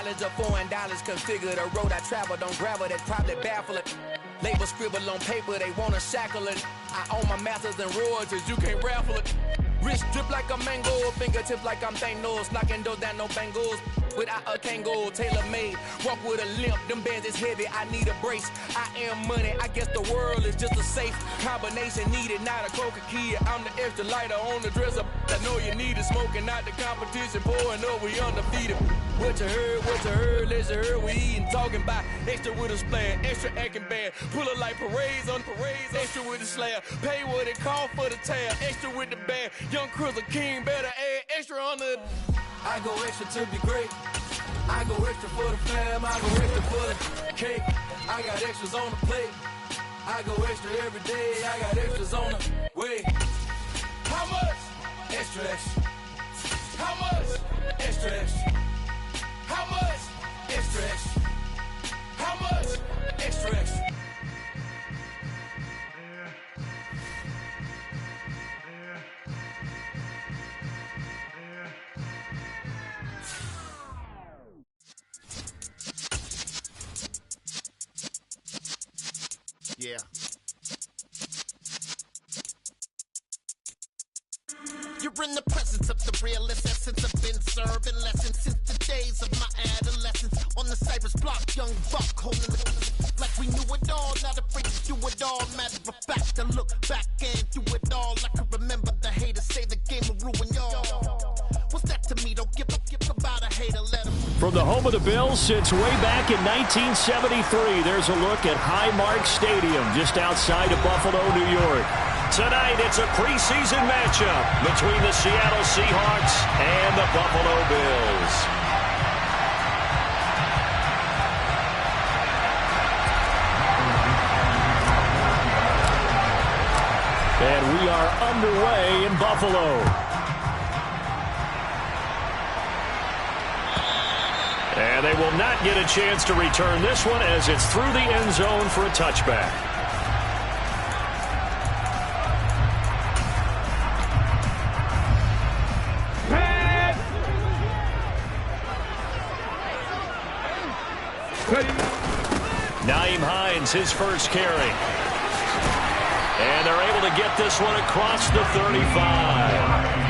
Knowledge of $4 configure the road I travel. Don't gravel, that's probably baffling. Label scribble on paper, they wanna shackle it. I own my masters and royalties, you can't raffle it. Wrist drip like a mango, fingertips like I'm Thanos. Knocking doors down, no bangles. Without a Kango, tailor-made. Walk with a limp, them bands is heavy, I need a brace. I am money, I guess the world is just a safe combination needed, not a coca key. I'm the extra lighter on the dresser. I know you need it, smoking out the competition, pouring up, we undefeated. What you heard, let's hear we eating, talking about extra with a splash, extra acting bad. Pull it like parades on parades, extra with the slab. Pay what it cost for the tab, extra with the bag. Young Cruiser King, better add extra on the. I go extra to be great. I go extra for the fam, I go extra for the cake. I got extras on the plate. I go extra every day, I got extras on the way. How much? Extra, extra. How much? Extra, extra. How much? Extra, extra. How much? Extra, extra. Yeah. You're in the presence of the realest essence. I've been serving lessons since the days of my adolescence. On the Cypress block, young buck holding the like we knew it all, not afraid to do it all. Matter of fact, I look back and do it all. I can remember the haters say the game will ruin y'all. What's that to me? Don't give about a hater, let him. From the home of the Bills since way back in 1973, there's a look at Highmark Stadium just outside of Buffalo, New York. Tonight, it's a preseason matchup between the Seattle Seahawks and the Buffalo Bills. And we are underway in Buffalo. And they will not get a chance to return this one as it's through the end zone for a touchback. Nyheim Hines, his first carry. And they're able to get this one across the 35.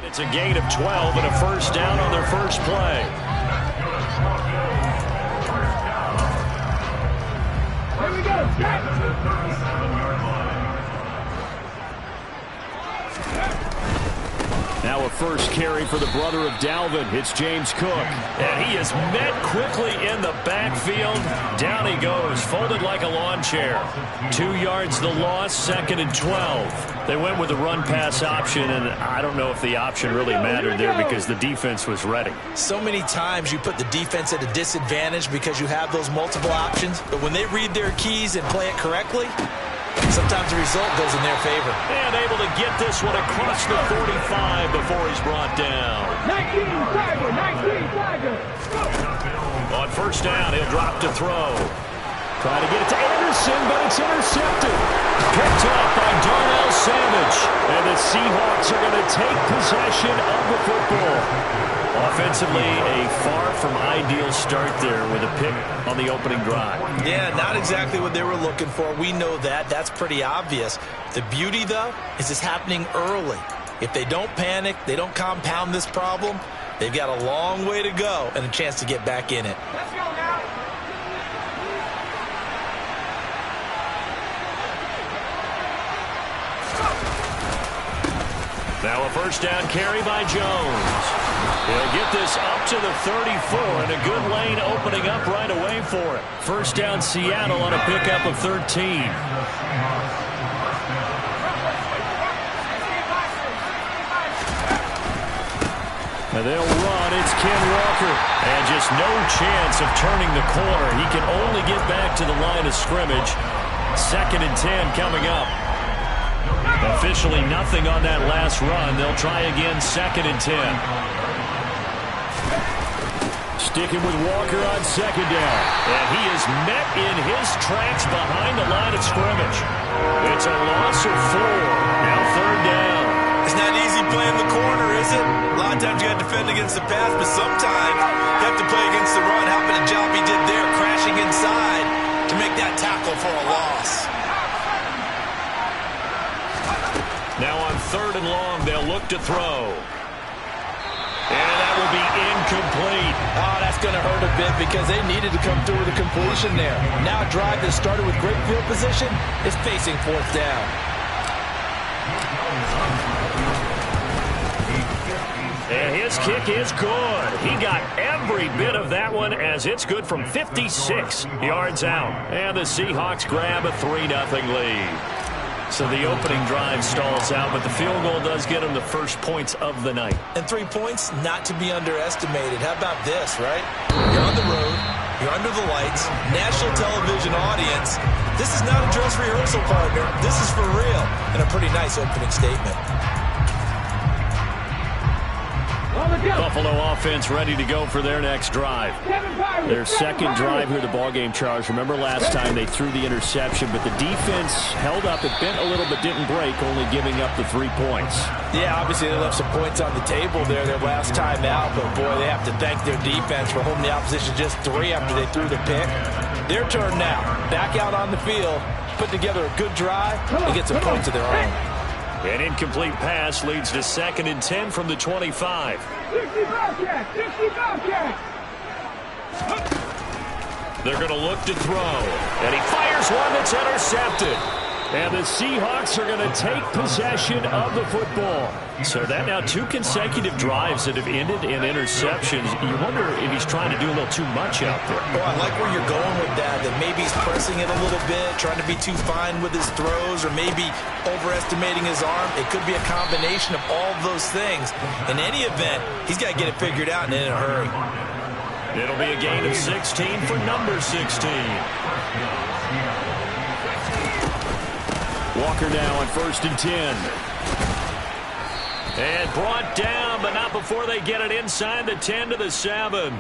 It's a gain of 12 and a first down on their first play. Here we go. Now a first carry for the brother of Dalvin. It's James Cook. And he is met quickly in the backfield. Down he goes, folded like a lawn chair. 2 yards the loss, 2nd and 12. They went with the run-pass option, and I don't know if the option really mattered there because the defense was ready. So many times you put the defense at a disadvantage because you have those multiple options, but when they read their keys and play it correctly, sometimes the result goes in their favor. And able to get this one across the 45 before he's brought down. 19 Tiger. On first down, he'll drop to throw. Try to get it to Anderson, but it's intercepted. Picked up by Darnell Savage. And the Seahawks are going to take possession of the football. Offensively, a far from ideal start there with a pick on the opening drive. Yeah, not exactly what they were looking for. We know that. That's pretty obvious. The beauty, though, is it's happening early. If they don't panic, they don't compound this problem, they've got a long way to go and a chance to get back in it. Let's go now. Now a first down carry by Jones. He'll get this up to the 34, and a good lane opening up right away for it. First down, Seattle on a pickup of 13. And they'll run. It's Ken Walker. And just no chance of turning the corner. He can only get back to the line of scrimmage. 2nd and 10 coming up. Officially nothing on that last run. They'll try again 2nd and 10. Sticking with Walker on 2nd down. And he is met in his tracks behind the line of scrimmage. It's a loss of 4. Now 3rd down. It's not easy playing the corner, is it? A lot of times you got to defend against the pass, but sometimes you have to play against the run. How about the job he did there, crashing inside to make that tackle for a loss. Now on 3rd and long, they'll look to throw. And that will be incomplete. Oh, that's going to hurt a bit because they needed to come through with a completion there. Now a drive that started with great field position is facing 4th down. And his kick is good. He got every bit of that one as it's good from 56 yards out. And the Seahawks grab a 3-0 lead. So the opening drive stalls out, but the field goal does get them the first points of the night. And 3 points, not to be underestimated. How about this, right? You're on the road. You're under the lights. National television audience. This is not a dress rehearsal, partner. This is for real. And a pretty nice opening statement. Buffalo offense ready to go for their next drive. Their 2nd drive here, the ballgame, Charles. Remember last time they threw the interception, but the defense held up. It bent a little but didn't break, only giving up the 3 points. Yeah, obviously they left some points on the table there their last time out, but boy, they have to thank their defense for holding the opposition just 3 after they threw the pick. Their turn now. Back out on the field, put together a good drive, and get some points of their own. An incomplete pass leads to 2nd and 10 from the 25. 60 Bobcat! 60 Bobcat! They're going to look to throw. And he fires one that's intercepted. And the Seahawks are going to take possession of the football. So that now 2 consecutive drives that have ended in interceptions. You wonder if he's trying to do a little too much out there. Oh, I like where you're going with that maybe he's pressing it a little bit, trying to be too fine with his throws, or maybe overestimating his arm. It could be a combination of all of those things. In any event, he's got to get it figured out and in a hurry. It'll be a gain of 16 for number 16. Walker now on 1st and 10. And brought down, but not before they get it inside the 10 to the 7.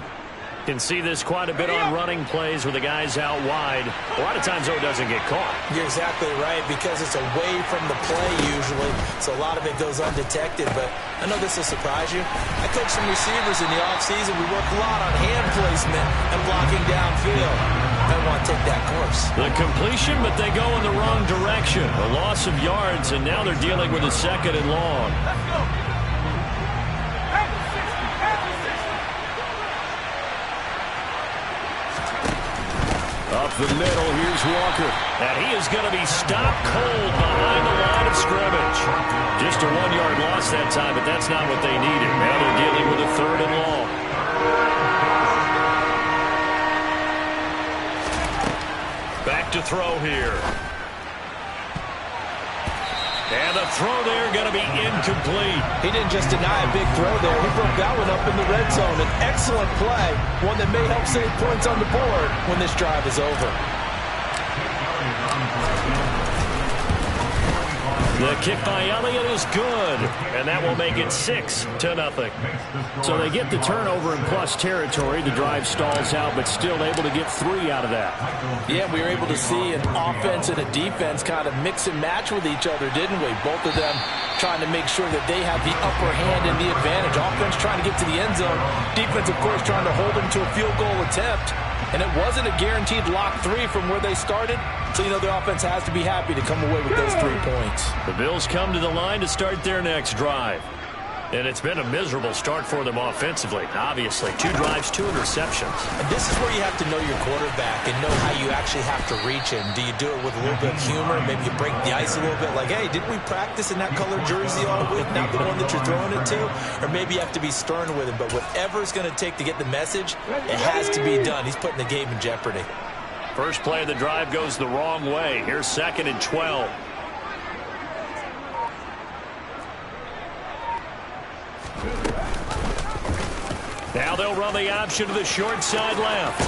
Can see this quite a bit on running plays with the guys out wide. A lot of times, though, it doesn't get caught. You're exactly right, because it's away from the play usually, so a lot of it goes undetected. But I know this will surprise you. I coach some receivers in the offseason. We work a lot on hand placement and blocking downfield. I want to take that course. The completion, but they go in the wrong direction. A loss of yards, and now they're dealing with a 2nd and long. Let's go! Up the middle, here's Walker. And he is going to be stopped cold behind the line of scrimmage. Just a 1-yard loss that time, but that's not what they needed. Now they're dealing with a 3rd and long. Back to throw here. And the throw there going to be incomplete. He didn't just deny a big throw there. He broke that one up in the red zone. An excellent play, one that may help save points on the board when this drive is over. The kick by Elliott is good, and that will make it 6-0. So they get the turnover in plus territory. The drive stalls out, but still able to get 3 out of that. Yeah, we were able to see an offense and a defense kind of mix and match with each other, didn't we? Both of them trying to make sure that they have the upper hand and the advantage. Offense trying to get to the end zone. Defense, of course, trying to hold them to a field goal attempt. And it wasn't a guaranteed lock 3 from where they started. So, you know, their offense has to be happy to come away with those 3 points. The Bills come to the line to start their next drive. And it's been a miserable start for them offensively. Obviously, 2 drives, 2 interceptions. And this is where you have to know your quarterback and know how you actually have to reach him. Do you do it with a little bit of humor? Maybe you break the ice a little bit like, hey, didn't we practice in that color jersey all week? Not the one that you're throwing it to? Or maybe you have to be stern with him. But whatever it's going to take to get the message, it has to be done. He's putting the game in jeopardy. First play of the drive goes the wrong way. Here's 2nd and 12. Now they'll run the option to the short side left.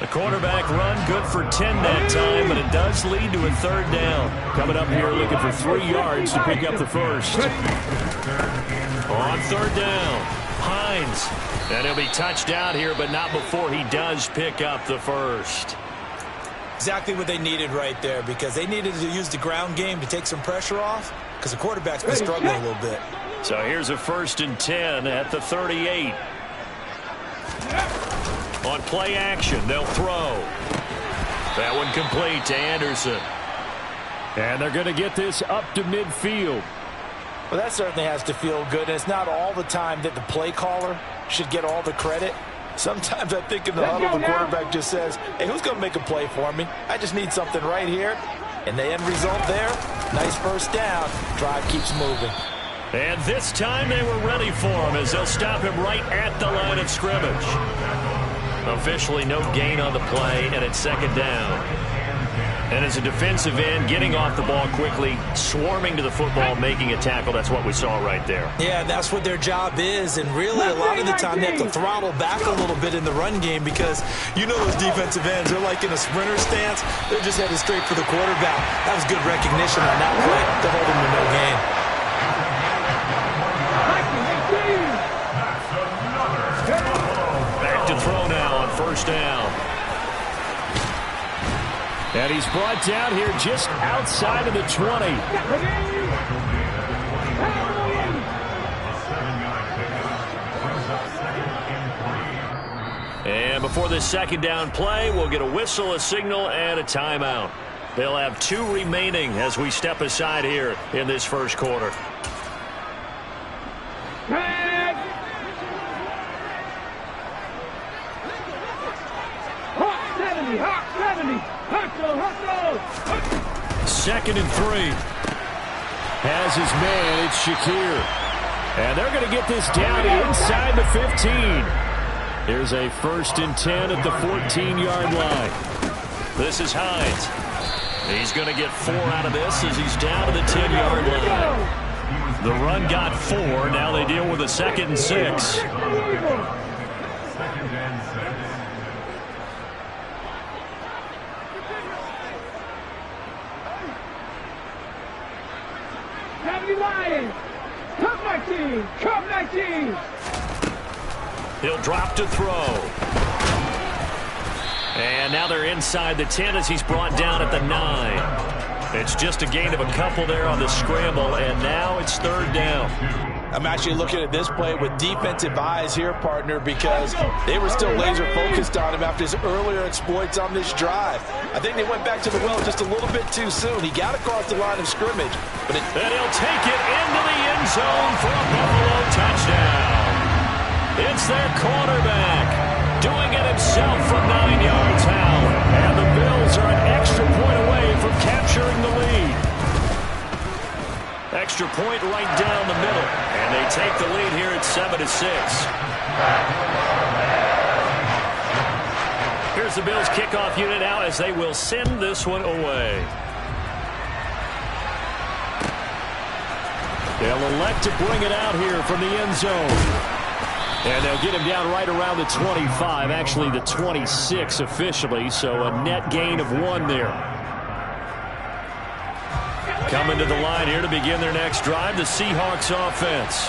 The quarterback run good for 10 that time, but it does lead to a 3rd down. Coming up here looking for 3 yards to pick up the first. On 3rd down, Hines. And he'll be touched out here, but not before he does pick up the first. Exactly what they needed right there, because they needed to use the ground game to take some pressure off, because the quarterback's been struggling a little bit. So here's a 1st and 10 at the 38. On play action, they'll throw. That one complete to Anderson. And they're going to get this up to midfield. Well, that certainly has to feel good. And it's not all the time that the play caller should get all the credit. Sometimes I think in the huddle, the quarterback just says, hey, who's going to make a play for me? I just need something right here. And the end result there, nice 1st down. Drive keeps moving. And this time they were ready for him as they'll stop him right at the line of scrimmage. Officially no gain on the play, and it's 2nd down. And as a defensive end, getting off the ball quickly, swarming to the football, making a tackle, that's what we saw right there. Yeah, that's what their job is, and really a lot of the time they have to throttle back a little bit in the run game because you know those defensive ends, they're like in a sprinter stance. They're just headed straight for the quarterback. That was good recognition on that play to hold him to no gain. Back to throw now on 1st down. And he's brought down here just outside of the 20. And before this 2nd down play, we'll get a whistle, a signal, and a timeout. They'll have 2 remaining as we step aside here in this 1st quarter. Second and 3. Has his man, it's Shakir. And they're going to get this down inside the 15. Here's a 1st and 10 at the 14-yard line. This is Hines. He's going to get 4 out of this as he's down to the 10-yard line. The run got 4. Now they deal with a 2nd and 6. Come 19! He'll drop to throw. And now they're inside the 10 as he's brought down at the 9. It's just a gain of a couple there on the scramble, and now it's 3rd down. I'm actually looking at this play with defensive eyes here, partner, because they were still laser focused on him after his earlier exploits on this drive. I think they went back to the well just a little bit too soon. He got across the line of scrimmage. And he'll take it into the end zone for a Buffalo touchdown. It's their quarterback doing it himself from 9 yards out. And the Bills are an extra point away from capturing the lead. Extra point right down the middle. And they take the lead here at 7-6. Here's the Bills kickoff unit now as they will send this one away. They'll elect to bring it out here from the end zone. And they'll get him down right around the 25, actually the 26 officially, so a net gain of 1 there. Coming to the line here to begin their next drive, the Seahawks offense.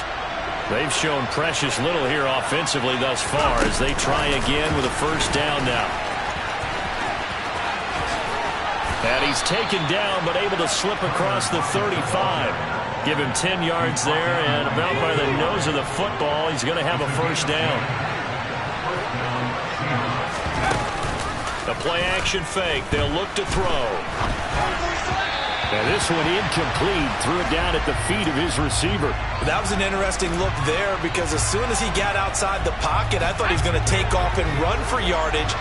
They've shown precious little here offensively thus far as they try again with a 1st down now. And he's taken down but able to slip across the 35. Give him 10 yards there, and about by the nose of the football, he's going to have a 1st down. The play action fake. They'll look to throw. And this one incomplete. Threw it down at the feet of his receiver. That was an interesting look there because as soon as he got outside the pocket, I thought he was going to take off and run for yardage.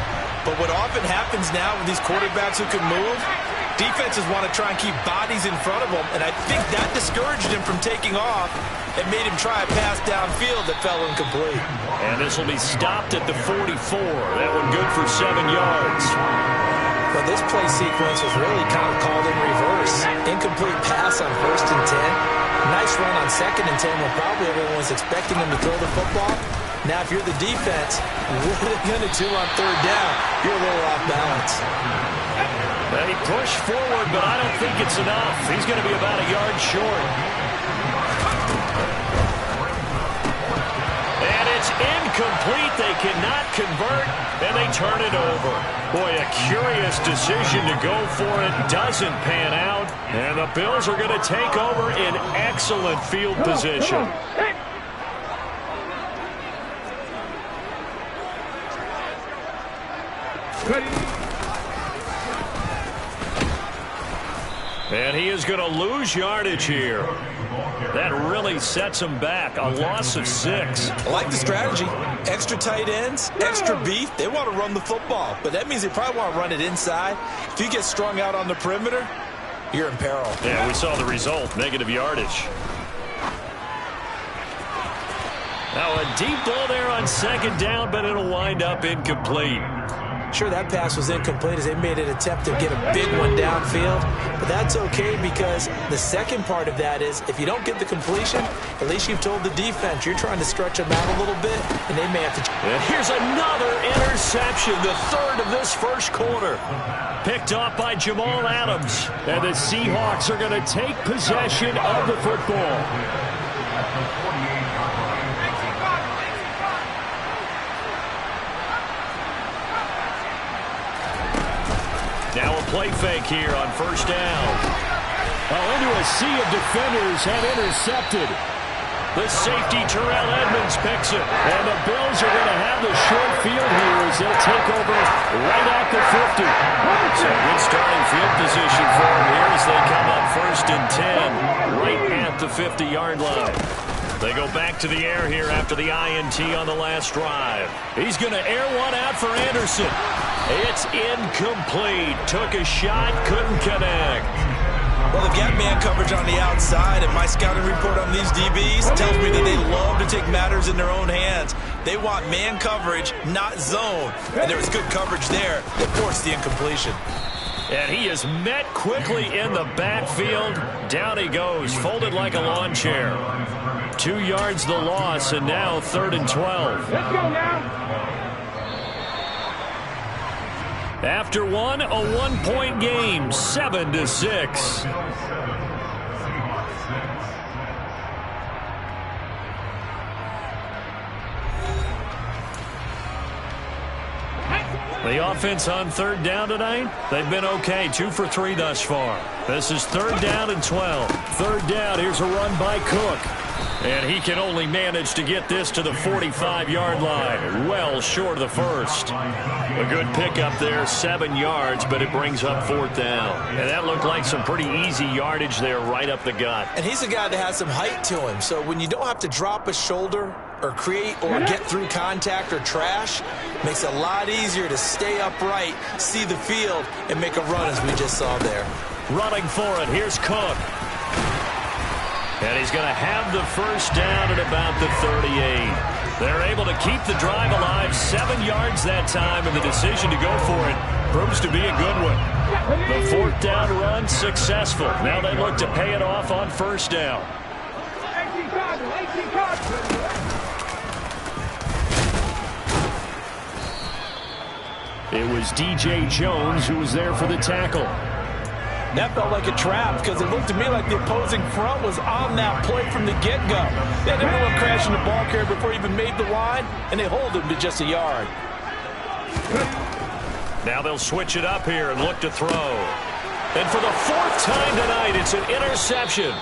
But what often happens now with these quarterbacks who can move, defenses want to try and keep bodies in front of them, and I think that discouraged him from taking off and made him try a pass downfield that fell incomplete. And this will be stopped at the 44. That one good for 7 yards. But this play sequence was really kind of called in reverse. Incomplete pass on 1st and 10. Nice run on 2nd and 10 when probably everyone was expecting him to throw the football. Now, if you're the defense, what are they going to do on 3rd down? You're a little off balance. He pushed forward, but I don't think it's enough. He's going to be about a yard short. And it's incomplete. They cannot convert, and they turn it over. Boy, a curious decision to go for it. Doesn't pan out, and the Bills are going to take over in excellent field position. And he is going to lose yardage here. That really sets him back. A loss of 6. I like the strategy. Extra tight ends, extra beef. They want to run the football, but that means they probably want to run it inside. If you get strung out on the perimeter, you're in peril. Yeah, we saw the result. Negative yardage. Now a deep ball there on 2nd down, but it'll wind up incomplete. Sure, that pass was incomplete as they made an attempt to get a big one downfield, but that's okay because the second part of that is if you don't get the completion, at least you've told the defense you're trying to stretch them out a little bit, and they may have to. And here's another interception, the 3rd of this 1st quarter. Picked off by Jamal Adams, and the Seahawks are going to take possession of the football. Now a play fake here on 1st down. Into a sea of defenders and intercepted. The safety, Terrell Edmonds, picks it. And the Bills are going to have the short field here as they'll take over right at the 50. So good starting field position for them here as they come up 1st and 10 right at the 50-yard line. They go back to the air here after the INT on the last drive. He's going to air one out for Anderson. It's incomplete. Took a shot, couldn't connect. Well, they've got man coverage on the outside, and my scouting report on these DBs tells me that they love to take matters in their own hands. They want man coverage, not zone. And there was good coverage there that forced the incompletion. And he is met quickly in the backfield. Down he goes, folded like a lawn chair. 2 yards the loss, and now 3rd and 12. Let's go now. After one, a 1-point game, 7-6. The offense on 3rd down tonight, they've been okay, 2 for 3 thus far. This is 3rd down and 12. 3rd down, here's a run by Cook. And he can only manage to get this to the 45-yard line, well short of the 1st. A good pickup there, 7 yards, but it brings up 4th down. And that looked like some pretty easy yardage there right up the gut. And he's a guy that has some height to him, so when you don't have to drop a shoulder or create or get through contact or trash, makes it a lot easier to stay upright, see the field, and make a run as we just saw there. Running for it, here's Cook. And he's going to have the 1st down at about the 38. They're able to keep the drive alive, 7 yards that time, and the decision to go for it proves to be a good one. The 4th down run successful. Now they look to pay it off on 1st down. It was DJ Jones who was there for the tackle. That felt like a trap because it looked to me like the opposing front was on that play from the get-go. They had everyone crashing the ball carrier before he even made the line, and they hold him to just a yard. Now they'll switch it up here and look to throw. And for the 4th time tonight, it's an interception.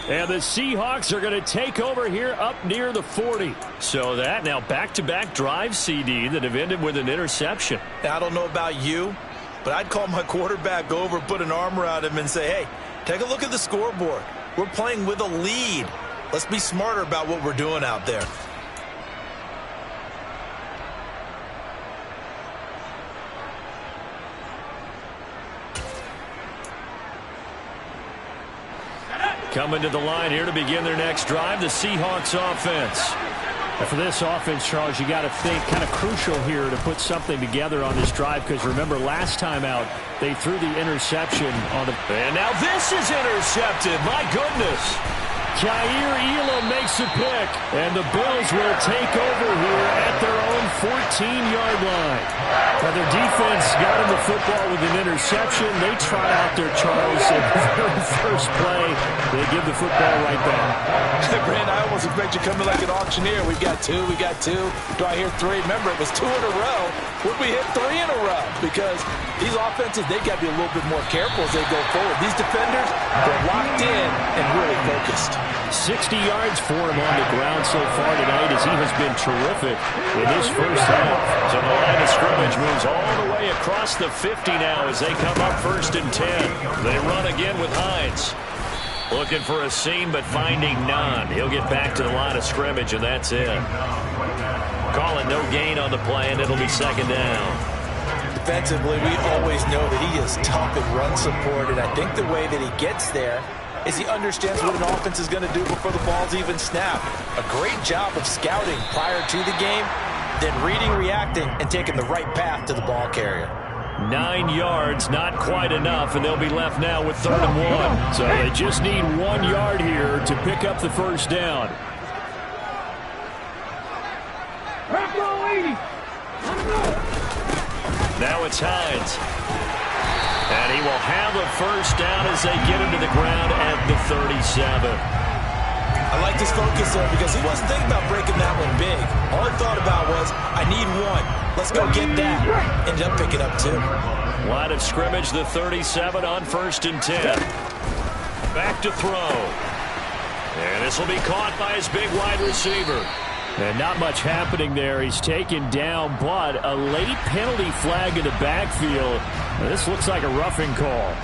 And the Seahawks are going to take over here up near the 40. So that now back-to-back drive, CD, that have ended with an interception. Now, I don't know about you, but I'd call my quarterback over, put an arm around him, and say, hey, take a look at the scoreboard. We're playing with a lead. Let's be smarter about what we're doing out there. Coming to the line here to begin their next drive, the Seahawks offense. And for this offense, Charles, you got to think kind of crucial here to put something together on this drive, because remember last time out they threw the interception on the... And now this is intercepted. My goodness. Jair Elam makes a pick, and the Bills will take over here at their own 14-yard line. Now their defense got him the football with an interception. They trot out their Charles in the very first play. They give the football right back. Brand, I almost expect you coming like an auctioneer. We've got two. Do I hear three? Remember, it was 2 in a row. Would we hit 3 in a row? Because these offenses, they've got to be a little bit more careful as they go forward. These defenders, they're locked in and really focused. 60 yards for him on the ground so far tonight, as he has been terrific in his first half. So the line of scrimmage moves all the way across the 50 now as they come up 1st and 10. They run again with Hines. Looking for a seam, but finding none. He'll get back to the line of scrimmage, and that's it. Calling no gain on the play, and it'll be 2nd down. Defensively, we always know that he is tough at run support, and I think the way that he gets there is he understands what an offense is going to do before the ball's even snapped. A great job of scouting prior to the game, then reading, reacting, and taking the right path to the ball carrier. 9 yards, not quite enough, and they'll be left now with 3rd and 1. So they just need 1 yard here to pick up the first down. Now it's Hines. And he will have a first down as they get him to the ground at the 37. I like this focus there because he wasn't thinking about breaking that one big. All he thought about was, I need 1. Let's go get that. Ended up picking up 2. Line of scrimmage, the 37 on 1st and 10. Back to throw. And this will be caught by his big wide receiver. And not much happening there. He's taken down, but a late penalty flag in the backfield. Now, this looks like a roughing call.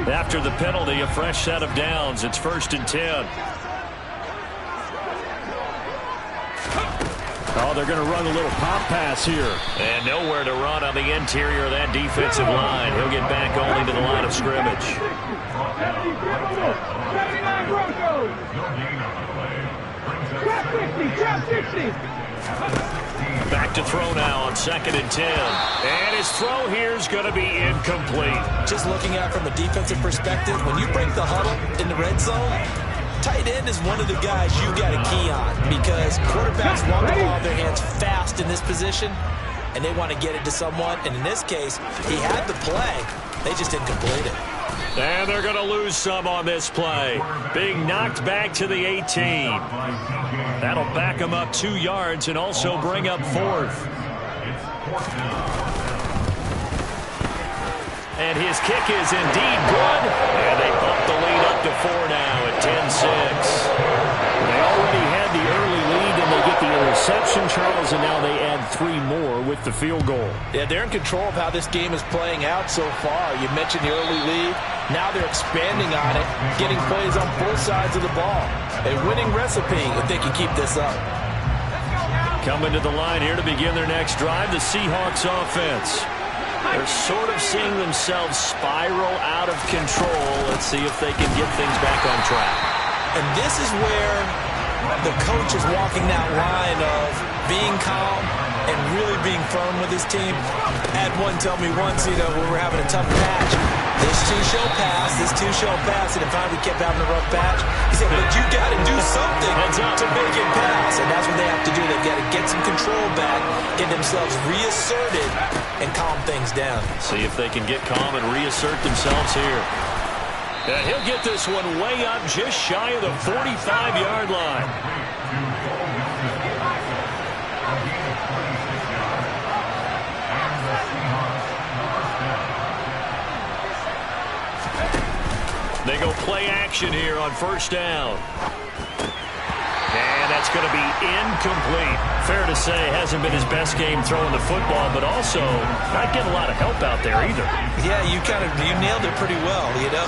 After the penalty, a fresh set of downs. It's 1st and 10. Oh, they're going to run a little pop pass here. And nowhere to run on the interior of that defensive line. He'll get back only to the line of scrimmage. Back to throw now on 2nd and 10. And his throw here is going to be incomplete. Just looking at it from a defensive perspective, when you break the huddle in the red zone, tight end is one of the guys you got to key on because quarterbacks want the ball in their hands fast in this position, and they want to get it to someone. And in this case, he had the play. They just didn't complete it. And they're going to lose some on this play. Being knocked back to the 18. That'll back him up 2 yards and also bring up 4th. And his kick is indeed good. And they bump the lead up to 4 now at 10-6. They already had the early lead, and they get the interception, Charles, and now they add 3 more with the field goal. Yeah, they're in control of how this game is playing out so far. You mentioned the early lead. Now they're expanding on it, getting plays on both sides of the ball. A winning recipe if they can keep this up. Coming to the line here to begin their next drive, the Seahawks offense. They're sort of seeing themselves spiral out of control. Let's see if they can get things back on track. And this is where the coach is walking that line of being calm and really being firm with his team. Had one tell me once, when we're having a tough patch, this too shall pass, this too shall pass, and if we kept having a rough patch, he said, but you got to do something to make it pass, and that's what they have to do. They've got to get some control back, get themselves reasserted, and calm things down. See if they can get calm and reassert themselves here. And he'll get this one way up just shy of the 45-yard line. go play action here on first down. And that's going to be incomplete. Fair to say, hasn't been his best game throwing the football, but also not getting a lot of help out there either. Yeah, you nailed it pretty well, you know.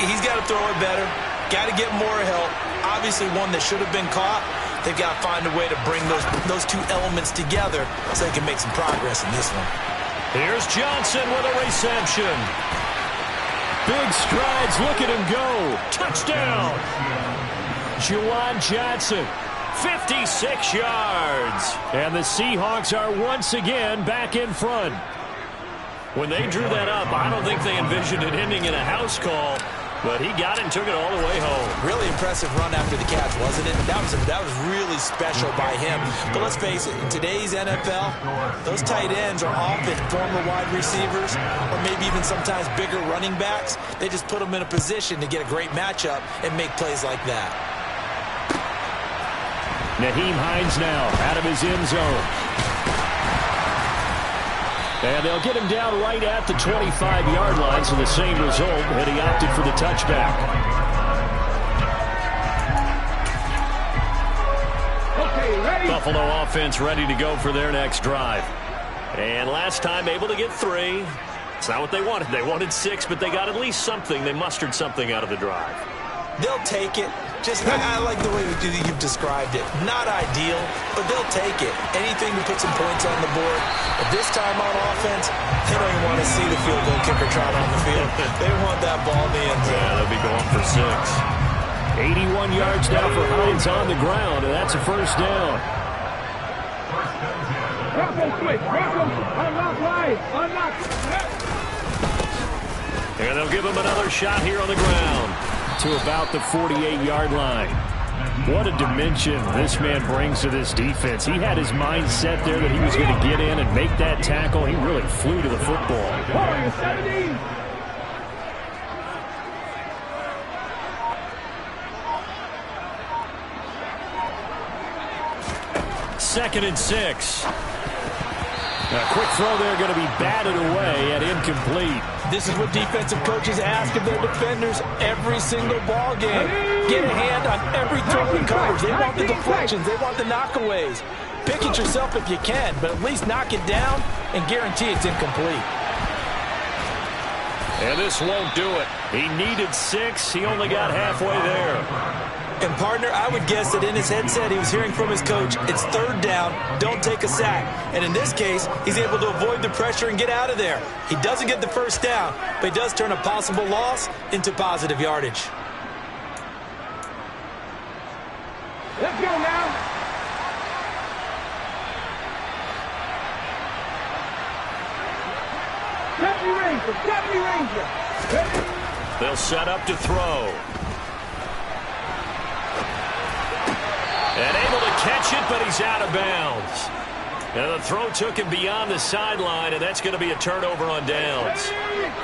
He's got to throw it better, got to get more help. Obviously one that should have been caught. They've got to find a way to bring those two elements together so they can make some progress in this one. Here's Johnson with a reception. Big strides, look at him go. Touchdown. Juwan Johnson, 56 yards. And the Seahawks are once again back in front. When they drew that up, I don't think they envisioned it ending in a house call, but he got it and took it all the way home. Really impressive run after the catch, wasn't it? That was really special by him. But let's face it, in today's NFL, those tight ends are often former wide receivers or maybe even sometimes bigger running backs. They just put them in a position to get a great matchup and make plays like that. Nyheim Hines now out of his end zone. And they'll get him down right at the 25-yard line, so the same result, and he opted for the touchback. Okay, ready? Buffalo offense ready to go for their next drive. And last time able to get 3. It's not what they wanted. They wanted 6, but they got at least something. They mustered something out of the drive. They'll take it. I like the way you've described it. Not ideal, but they'll take it. Anything to put some points on the board. But this time on offense, they don't even want to see the field goal kicker trot on the field. They want that ball in the end zone. Yeah, they'll be going for 6. 81 yards now for Hines on the ground, and that's a first down. Bronco switch. Bronco unlock right. Unlock. And they'll give him another shot here on the ground. To about the 48-yard line. What a dimension this man brings to this defense. He had his mind set there that he was going to get in and make that tackle. He really flew to the football. Warrior 17. Second and 6. A quick throw there going to be batted away and incomplete. This is what defensive coaches ask of their defenders every single ball game. Get a hand on every throw and coverage. They want the deflections. They want the knockaways. Pick it yourself if you can, but at least knock it down and guarantee it's incomplete. And this won't do it. He needed 6. He only got halfway there. And, partner, I would guess that in his headset he was hearing from his coach, it's third down, don't take a sack. And in this case, he's able to avoid the pressure and get out of there. He doesn't get the first down, but he does turn a possible loss into positive yardage. Let's go now. Deputy Ranger. Ready? They'll set up to throw. And able to catch it, but he's out of bounds. And the throw took him beyond the sideline, and that's going to be a turnover on downs.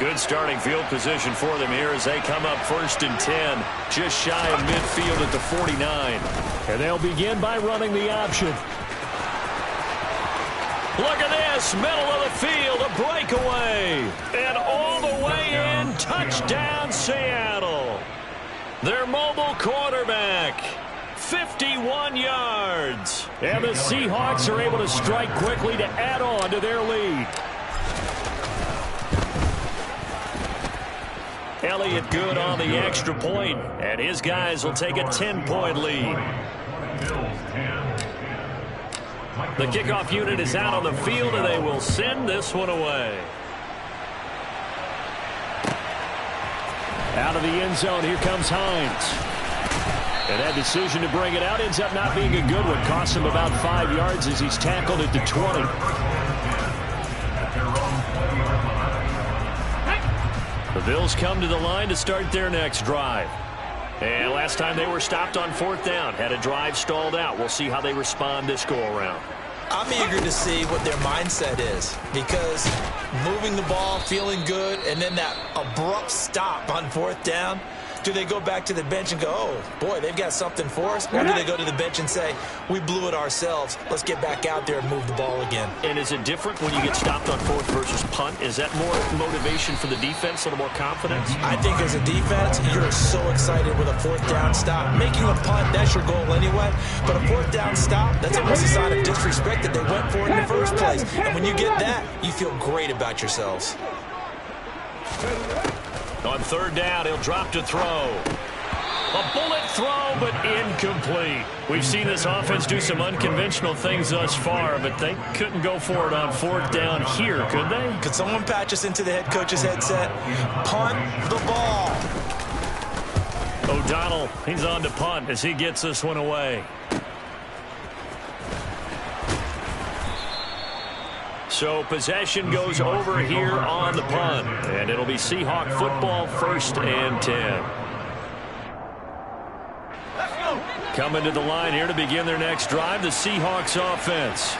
Good starting field position for them here as they come up 1st and 10, just shy of midfield at the 49. And they'll begin by running the option. Look at this, middle of the field, a breakaway. And all the way in, touchdown Seattle. Their mobile quarterback. 51 yards. And the Seahawks are able to strike quickly to add on to their lead. Elliott good on the extra point, and his guys will take a 10-point lead. The kickoff unit is out on the field, and they will send this one away. Out of the end zone, here comes Hines. And that decision to bring it out ends up not being a good one. Costs him about 5 yards as he's tackled at the 20. The Bills come to the line to start their next drive. And last time they were stopped on 4th down. Had a drive stalled out. We'll see how they respond this go-around. I'm eager to see what their mindset is, because moving the ball, feeling good, and then that abrupt stop on 4th down, Do they go back to the bench and go, oh, boy, they've got something for us? Or do they go to the bench and say, we blew it ourselves. Let's get back out there and move the ball again. And is it different when you get stopped on fourth versus punt? Is that more motivation for the defense, a little more confidence? I think as a defense, you're so excited with a fourth down stop. Making a punt, that's your goal anyway. But a fourth down stop, that's almost a sign of disrespect that they went for it in the first place. And when you get that, you feel great about yourselves. On third down, he'll drop to throw. A bullet throw, but incomplete. We've seen this offense do some unconventional things thus far, but they couldn't go for it on fourth down here, could they? Could someone patch us into the head coach's headset? Punt the ball. O'Donnell, he's on to punt as he gets this one away. So possession goes over here on the punt, and it'll be Seahawk football, 1st and 10. Coming to the line here to begin their next drive, the Seahawks offense.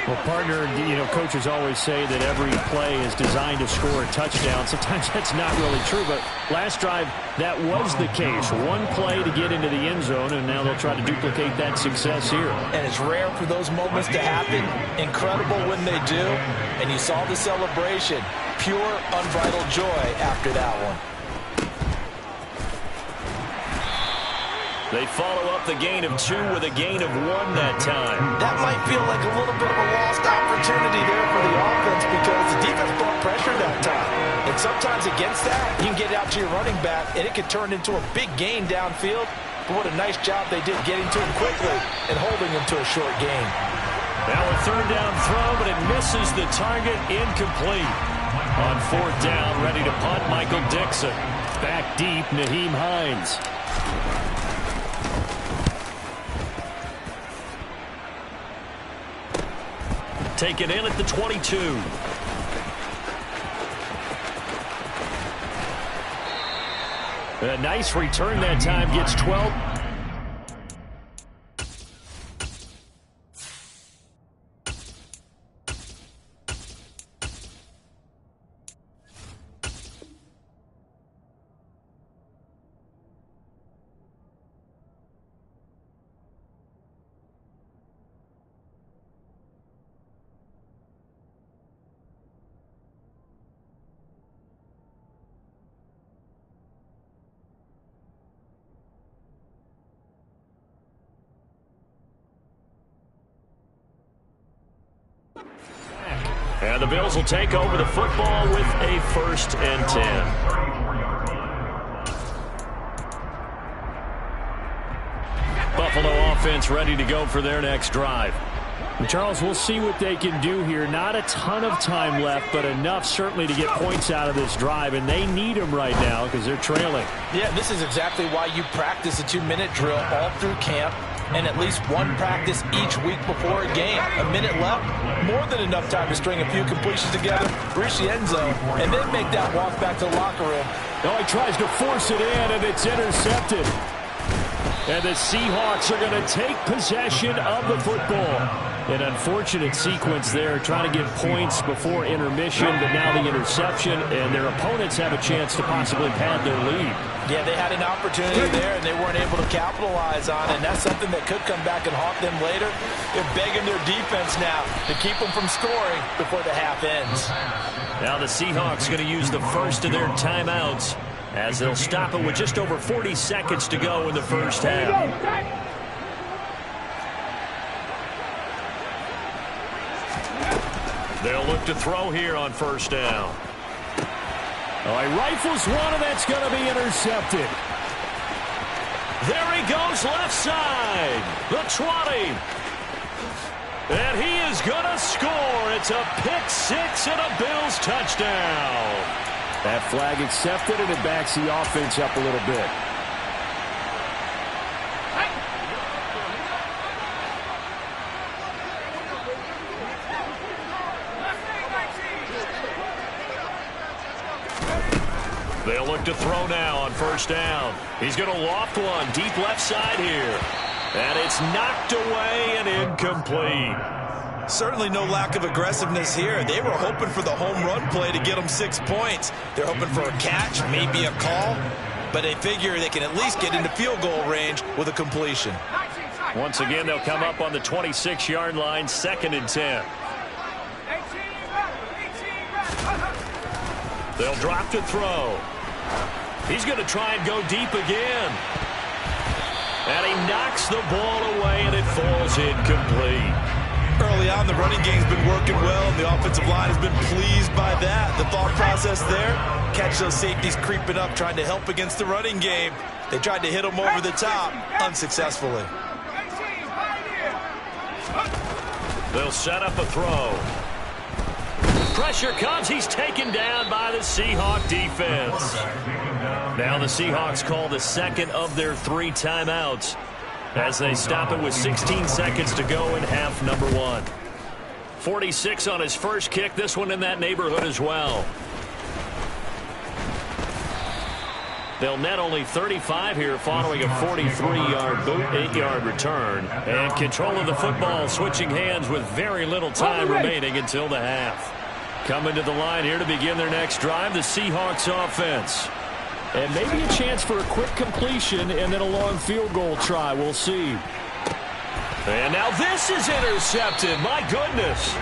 Well, partner, coaches always say that every play is designed to score a touchdown. Sometimes that's not really true, but last drive, that was the case. One play to get into the end zone, and now they'll try to duplicate that success here. And it's rare for those moments to happen. Incredible when they do. And you saw the celebration. Pure, unbridled joy after that one. They follow up the gain of 2 with a gain of 1 that time. That might feel like a little bit of a lost opportunity there for the offense because the defense brought pressure that time. And sometimes against that, you can get it out to your running back, and it can turn into a big gain downfield. But what a nice job they did getting to him quickly and holding him to a short gain. Now a third down throw, but it misses the target, incomplete. On fourth down, ready to punt, Michael Dixon. Back deep, Naheem Hines. Take it in at the 22. A nice return that time, gets 12. And the Bills will take over the football with a 1st and 10. Buffalo offense ready to go for their next drive. And Charles, we'll see what they can do here. Not a ton of time left, but enough certainly to get points out of this drive, and they need them right now because they're trailing. Yeah, this is exactly why you practice a 2-minute drill all through camp and at least one practice each week before a game. A minute left, more than enough time to string a few completions together, reach the end zone, and then make that walk back to the locker room. Oh, he tries to force it in, and it's intercepted. And the Seahawks are going to take possession of the football. An unfortunate sequence there, trying to get points before intermission, but now the interception, and their opponents have a chance to possibly pad their lead. Yeah, they had an opportunity there, and they weren't able to capitalize on it, and that's something that could come back and haunt them later. They're begging their defense now to keep them from scoring before the half ends. Now the Seahawks going to use the first of their timeouts as they'll stop it with just over 40 seconds to go in the first half. They'll look to throw here on first down. Oh, he rifles one, and that's going to be intercepted. There he goes left side. The 20. And he is going to score. It's a pick six and a Bills touchdown. That flag accepted, and it backs the offense up a little bit. They'll look to throw now on first down. He's going to loft one deep left side here. And it's knocked away and incomplete. Certainly no lack of aggressiveness here. They were hoping for the home run play to get them 6 points. They're hoping for a catch, maybe a call. but they figure they can at least get into field goal range with a completion. Once again, they'll come up on the 26-yard line, 2nd and 10. They'll drop to throw. He's going to try and go deep again. And he knocks the ball away, and it falls incomplete. Early on, the running game's been working well, and the offensive line has been pleased by that. The thought process there, catch those safeties creeping up, trying to help against the running game. They tried to hit them over the top, unsuccessfully. They'll set up a throw. Pressure comes. He's taken down by the Seahawk defense. Now the Seahawks call the second of their 3 timeouts as they stop it with 16 seconds to go in half number 1. 46 on his first kick. This one in that neighborhood as well. They'll net only 35 here following a 43-yard boot, 8-yard return. And control of the football switching hands with very little time remaining until the half. Coming to the line here to begin their next drive, the Seahawks offense. And maybe a chance for a quick completion and then a long field goal try. We'll see. And now this is intercepted. My goodness.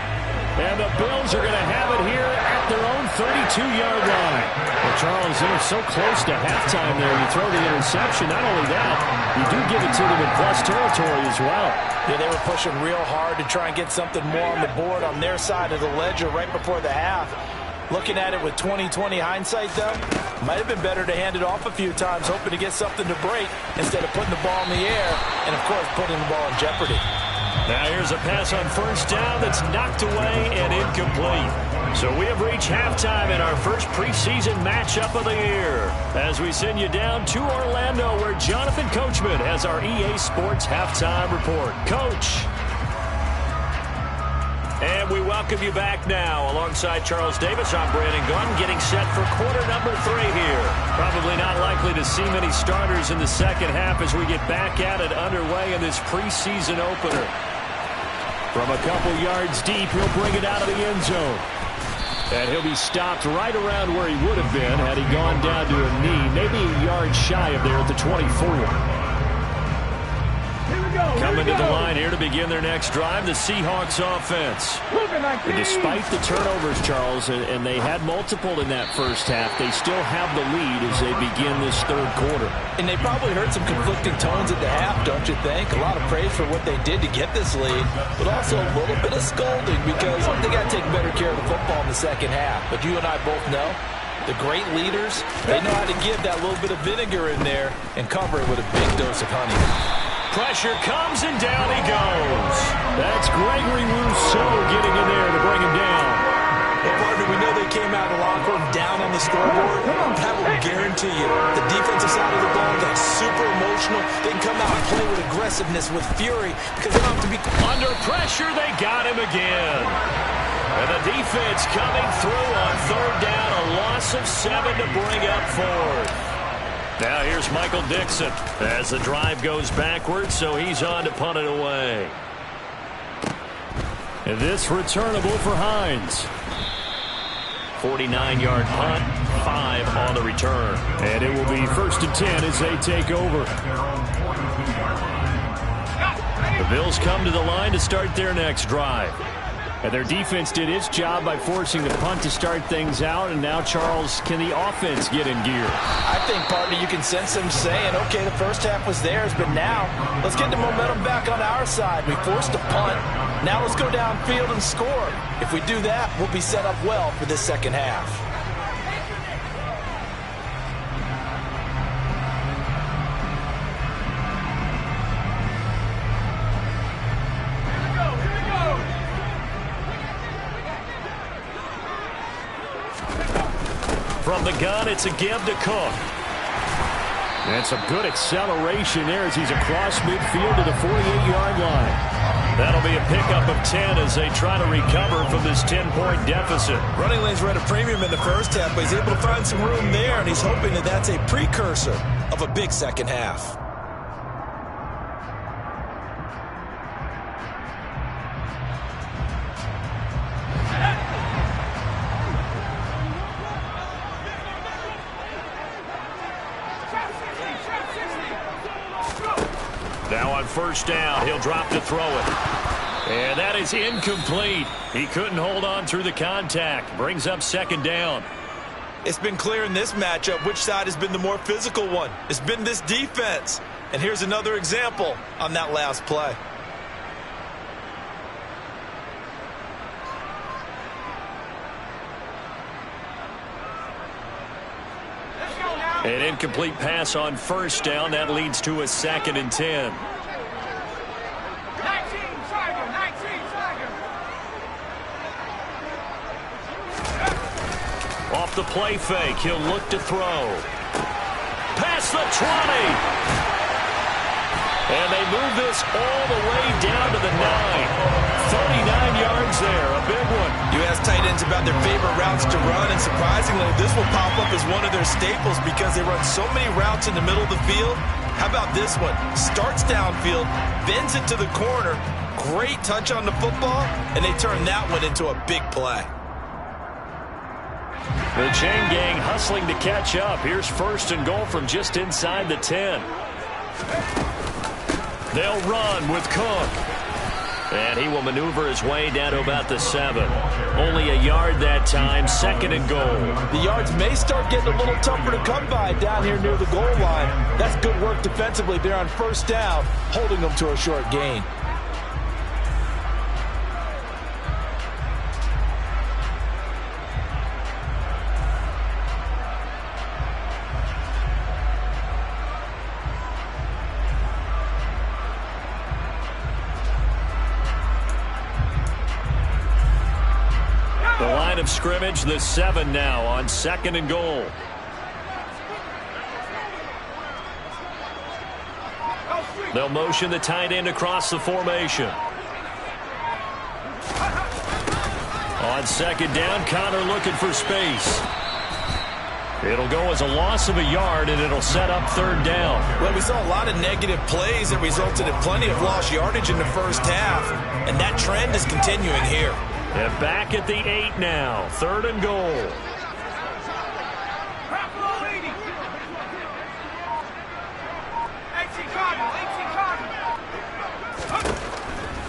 And the Bills are going to have it here at their own 32-yard line. Well, Charles, they're so close to halftime there. You throw the interception. Not only that, you do give it to them in plus territory as well. Yeah, they were pushing real hard to try and get something more on the board on their side of the ledger right before the half. Looking at it with 20/20 hindsight, though, might have been better to hand it off a few times, hoping to get something to break instead of putting the ball in the air and, of course, putting the ball in jeopardy. Now here's a pass on first down that's knocked away and incomplete. So we have reached halftime in our first preseason matchup of the year as we send you down to Orlando where Jonathan Coachman has our EA Sports halftime report. Coach. And we welcome you back now. Alongside Charles Davis, I'm Brandon Gunn, getting set for quarter number 3 here. Probably not likely to see many starters in the second half as we get back at it underway in this preseason opener. From a couple yards deep, he'll bring it out of the end zone. And he'll be stopped right around where he would have been had he gone down to a knee, maybe a yard shy of there at the 24. Coming to the line here to begin their next drive, the Seahawks offense. And despite the turnovers, Charles, and they had multiple in that first half, they still have the lead as they begin this third quarter. And they probably heard some conflicting tones at the half, don't you think? A lot of praise for what they did to get this lead, but also a little bit of scolding because they got to take better care of the football in the second half. But you and I both know the great leaders, they know how to give that little bit of vinegar in there and cover it with a big dose of honey. Pressure comes, and down he goes. That's Gregory Rousseau getting in there to bring him down. Well, partner, we know they came out of the locker room down on the scoreboard. That will guarantee you the defensive side of the ball got super emotional. They can come out and play with aggressiveness, with fury, because they don't have to be under pressure. They got him again. And the defense coming through on third down, a loss of 7 to bring up fourth. Now here's Michael Dixon as the drive goes backwards, so he's on to punt it away. And this returnable for Hines. 49-yard punt, 5 on the return. And it will be 1st and 10 as they take over. The Bills come to the line to start their next drive. And their defense did its job by forcing the punt to start things out. And now, Charles, can the offense get in gear? I think, partner, you can sense them saying, okay, the first half was theirs, but now let's get the momentum back on our side. We forced a punt. Now let's go downfield and score. If we do that, we'll be set up well for this second half. From the gun, it's a give to Cook. And some good acceleration there as he's across midfield to the 48-yard line. That'll be a pickup of 10 as they try to recover from this 10-point deficit. Running lanes were at a premium in the first half, but he's able to find some room there, and he's hoping that that's a precursor of a big second half. first down. He'll drop to throw it. And that is incomplete. He couldn't hold on through the contact. Brings up second down. It's been clear in this matchup which side has been the more physical one. It's been this defense. And here's another example on that last play. An incomplete pass on first down. That leads to a 2nd and 10. Off the play fake, he'll look to throw. Past the 20. And they move this all the way down to the 9. 39 yards there, a big one. You ask tight ends about their favorite routes to run, and surprisingly, this will pop up as one of their staples because they run so many routes in the middle of the field. How about this one? Starts downfield, bends it to the corner, great touch on the football, and they turn that one into a big play. The chain gang hustling to catch up. Here's 1st and goal from just inside the 10. They'll run with Cook. And he will maneuver his way down to about the 7. Only a yard that time, 2nd and goal. The yards may start getting a little tougher to come by down here near the goal line. That's good work defensively there on first down, holding them to a short gain. The line of scrimmage, the 7 now on 2nd and goal. They'll motion the tight end across the formation. On 2nd down, Connor looking for space. It'll go as a loss of a yard, and it'll set up 3rd down. Well, we saw a lot of negative plays that resulted in plenty of lost yardage in the first half, and that trend is continuing here. And back at the 8 now, 3rd and goal.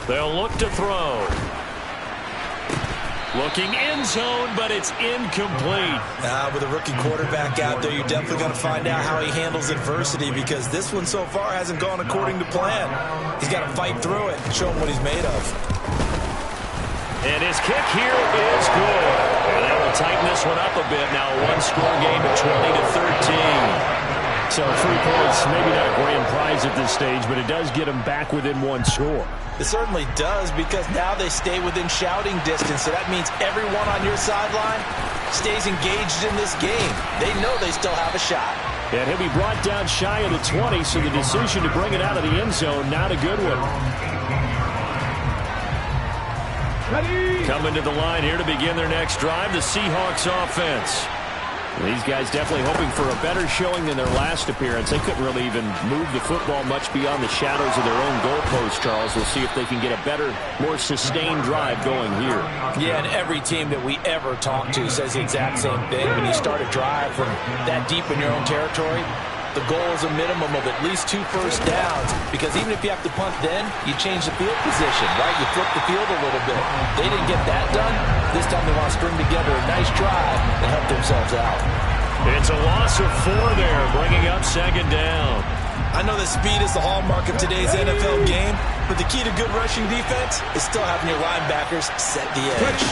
They'll look to throw. Looking end zone, but it's incomplete. With a rookie quarterback out there, you're definitely going to find out how he handles adversity because this one so far hasn't gone according to plan. He's got to fight through it and show him what he's made of. And his kick here is good. And that will tighten this one up a bit. Now a one-score game at 20-13. So 3 points, maybe not a grand prize at this stage, but it does get them back within 1 score. It certainly does because now they stay within shouting distance. So that means everyone on your sideline stays engaged in this game. They know they still have a shot. And he'll be brought down shy of the 20, so the decision to bring it out of the end zone, not a good one. Coming to the line here to begin their next drive, the Seahawks offense. These guys definitely hoping for a better showing than their last appearance. They couldn't really even move the football much beyond the shadows of their own goalpost, Charles. We'll see if they can get a better, more sustained drive going here. Yeah, and every team that we ever talk to says the exact same thing. When you start a drive from that deep in your own territory, the goal is a minimum of at least 2 first downs because even if you have to punt then, you change the field position, right? You flip the field a little bit. They didn't get that done. This time they want to string together a nice drive and help themselves out. It's a loss of 4 there, bringing up 2nd down. I know that speed is the hallmark of today's NFL game, but the key to good rushing defense is still having your linebackers set the edge.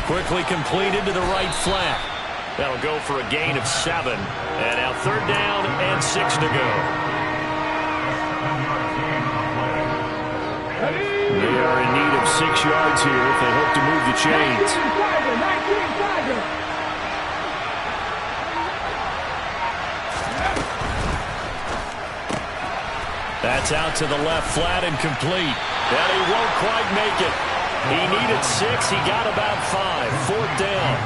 Quickly completed to the right flat. That'll go for a gain of 7. And now 3rd down and 6 to go. They are in need of 6 yards here if they hope to move the chains. That's out to the left flat and complete. And he won't quite make it. He needed 6. He got about 5. 4th down.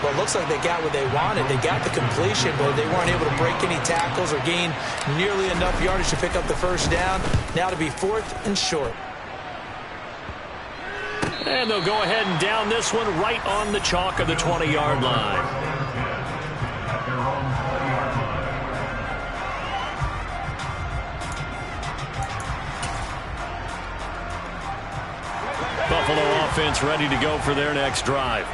Well, it looks like they got what they wanted. They got the completion, but they weren't able to break any tackles or gain nearly enough yardage to pick up the first down. Now to be 4th and short. And they'll go ahead and down this one right on the chalk of the 20-yard line. Buffalo offense ready to go for their next drive.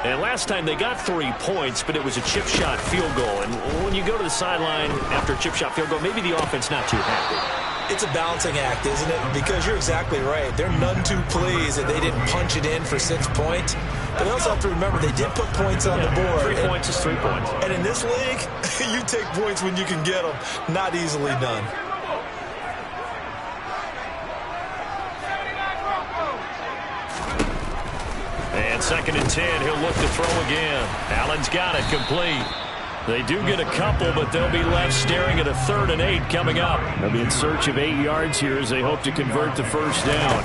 And last time they got 3 points, but it was a chip shot field goal. And when you go to the sideline after a chip shot field goal, maybe the offense not too happy. It's a balancing act, isn't it? Because you're exactly right. They're none too pleased that they didn't punch it in for 6 points. But they also have to remember they did put points on the board. 3 points is 3 points. And in this league, you take points when you can get them. Not easily done. And 2nd and 10, he'll look to throw again. Allen's got it complete. They do get a couple, but they'll be left staring at a 3rd and 8 coming up. They'll be in search of 8 yards here as they hope to convert the first down.